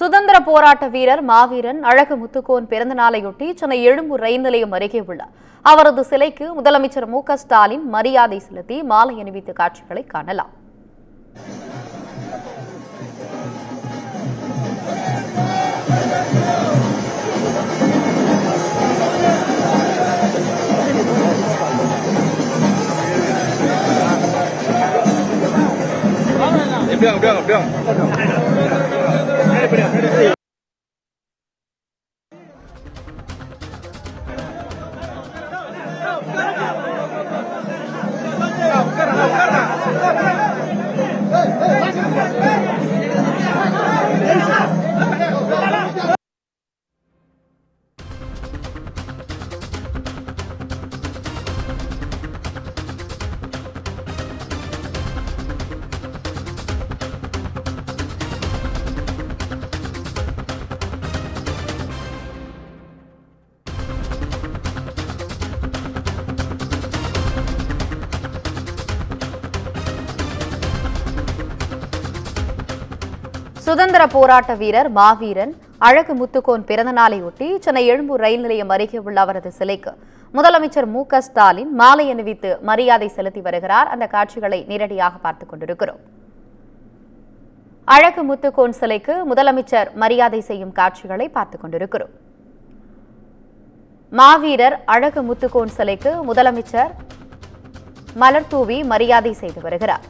சுதந்திர போராட்ட வீரர் மாவீரன் அழகு முத்துக்கோன் பிறந்த நாளையொட்டி சென்னை எழும்பூர் ரயில் நிலையம் அருகே உள்ள அவரது சிலைக்கு முதலமைச்சர் மு.க.ஸ்டாலின் மரியாதை செலுத்தி மாலை அணிவித்த காட்சிகளை காணலாம். சுதந்திர போராட்ட வீரர் மாவீரன் அழகு முத்துக்கோன் பிறந்த நாளையொட்டி சென்னை எழும்பூர் ரயில் நிலையம் அருகே உள்ள அவரது சிலைக்கு முதலமைச்சர் மு.க.ஸ்டாலின் மாலை அணிவித்து மரியாதை செலுத்தி வருகிறார். அந்த காட்சிகளை நேரடியாக பார்த்துக் கொண்டிருக்கிறோம். அழகு முத்துக்கோன் சிலைக்கு முதலமைச்சர் மரியாதை செய்யும் காட்சிகளை பார்த்துக் கொண்டிருக்கிறோம். மாவீரர் அழகு முத்துக்கோன் சிலைக்கு முதலமைச்சர் மலர் தூவி மரியாதை செய்து வருகிறார்.